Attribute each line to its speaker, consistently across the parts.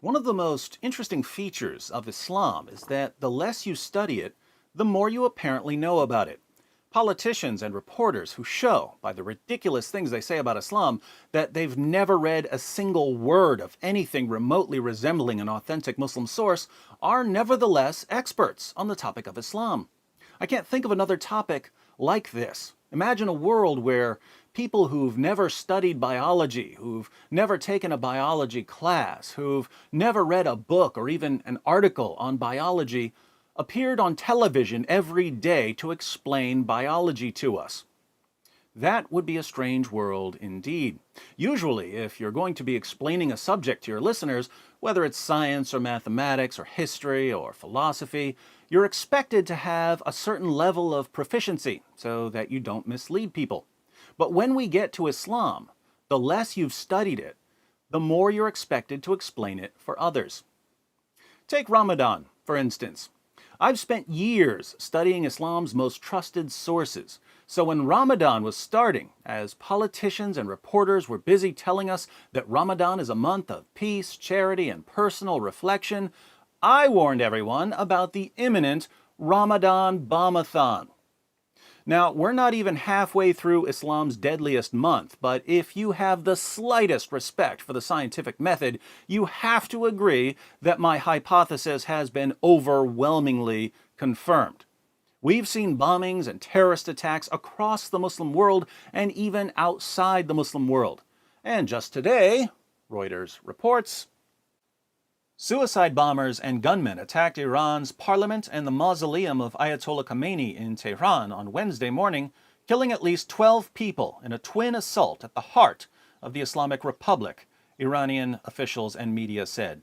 Speaker 1: One of the most interesting features of Islam is that the less you study it, the more you apparently know about it. Politicians and reporters who show, by the ridiculous things they say about Islam, that they've never read a single word of anything remotely resembling an authentic Muslim source are nevertheless experts on the topic of Islam. I can't think of another topic like this. Imagine a world where people who've never studied biology, who've never taken a biology class, who've never read a book or even an article on biology, appeared on television every day to explain biology to us. That would be a strange world indeed. Usually, if you're going to be explaining a subject to your listeners, whether it's science or mathematics or history or philosophy, you're expected to have a certain level of proficiency so that you don't mislead people. But when we get to Islam, the less you've studied it, the more you're expected to explain it for others. Take Ramadan, for instance. I've spent years studying Islam's most trusted sources. So when Ramadan was starting, as politicians and reporters were busy telling us that Ramadan is a month of peace, charity, and personal reflection, I warned everyone about the imminent Ramadan Bombathon. Now, we're not even halfway through Islam's deadliest month, but if you have the slightest respect for the scientific method, you have to agree that my hypothesis has been overwhelmingly confirmed. We've seen bombings and terrorist attacks across the Muslim world and even outside the Muslim world. And just today, Reuters reports, suicide bombers and gunmen attacked Iran's parliament and the mausoleum of Ayatollah Khamenei in Tehran on Wednesday morning, killing at least 12 people in a twin assault at the heart of the Islamic Republic, Iranian officials and media said.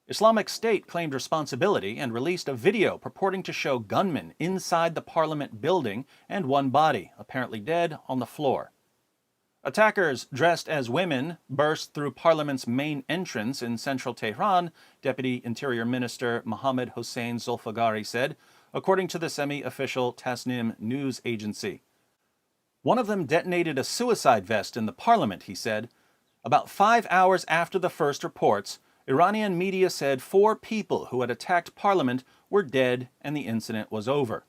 Speaker 1: Islamic State claimed responsibility and released a video purporting to show gunmen inside the parliament building and one body, apparently dead, on the floor. Attackers dressed as women burst through Parliament's main entrance in central Tehran, Deputy Interior Minister Mohammad Hossein Zolfagari said, according to the semi-official Tasnim news agency. One of them detonated a suicide vest in the parliament, he said. About 5 hours after the first reports, Iranian media said 4 people who had attacked Parliament were dead and the incident was over.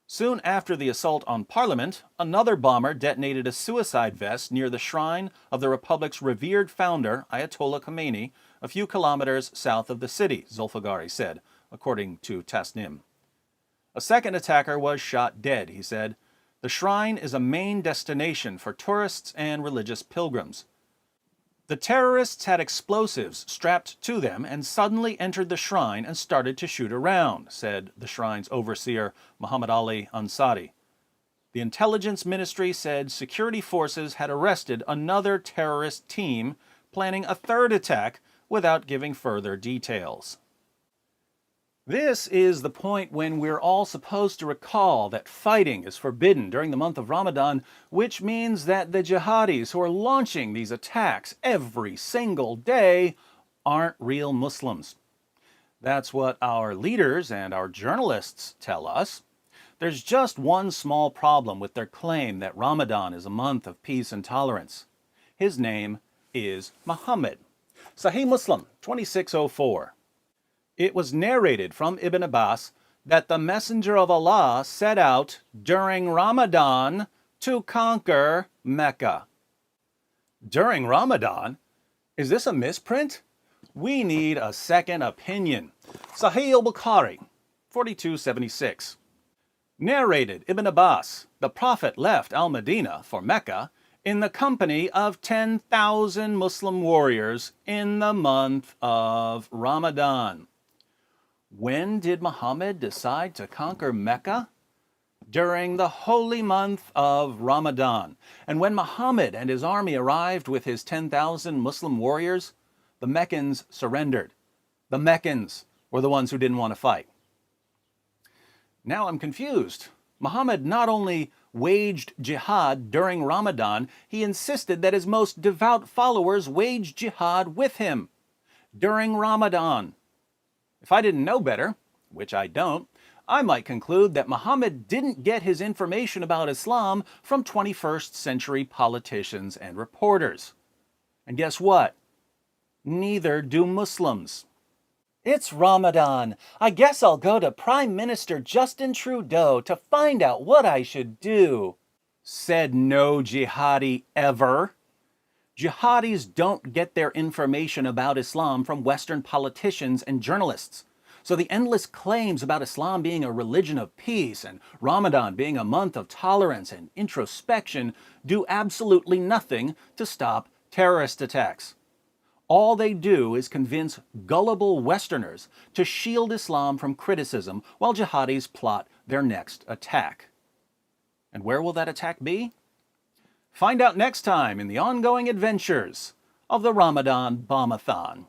Speaker 1: Soon after the assault on Parliament, another bomber detonated a suicide vest near the shrine of the Republic's revered founder, Ayatollah Khamenei, a few kilometers south of the city, Zolfagari said, according to Tasnim. A second attacker was shot dead, he said. The shrine is a main destination for tourists and religious pilgrims. The terrorists had explosives strapped to them and suddenly entered the shrine and started to shoot around, said the shrine's overseer, Muhammad Ali Ansari. The intelligence ministry said security forces had arrested another terrorist team planning a third attack without giving further details. This is the point when we're all supposed to recall that fighting is forbidden during the month of Ramadan, which means that the jihadis who are launching these attacks every single day aren't real Muslims. That's what our leaders and our journalists tell us. There's just one small problem with their claim that Ramadan is a month of peace and tolerance. His name is Muhammad. Sahih Muslim 2604. It was narrated from Ibn Abbas that the Messenger of Allah set out during Ramadan to conquer Mecca. During Ramadan? Is this a misprint? We need a second opinion. Sahih al-Bukhari, 4276. Narrated Ibn Abbas, the Prophet left Al-Madinah for Mecca in the company of 10,000 Muslim warriors in the month of Ramadan. When did Muhammad decide to conquer Mecca? During the holy month of Ramadan. And when Muhammad and his army arrived with his 10,000 Muslim warriors, the Meccans surrendered. The Meccans were the ones who didn't want to fight. Now I'm confused. Muhammad not only waged jihad during Ramadan, he insisted that his most devout followers wage jihad with him during Ramadan. If I didn't know better, which I don't, I might conclude that Muhammad didn't get his information about Islam from 21st century politicians and reporters. And guess what? Neither do Muslims. It's Ramadan. I guess I'll go to Prime Minister Justin Trudeau to find out what I should do. Said no jihadi ever. Jihadis don't get their information about Islam from Western politicians and journalists. So the endless claims about Islam being a religion of peace and Ramadan being a month of tolerance and introspection do absolutely nothing to stop terrorist attacks. All they do is convince gullible Westerners to shield Islam from criticism while jihadis plot their next attack. And where will that attack be? Find out next time in the ongoing adventures of the Ramadan Bombathon.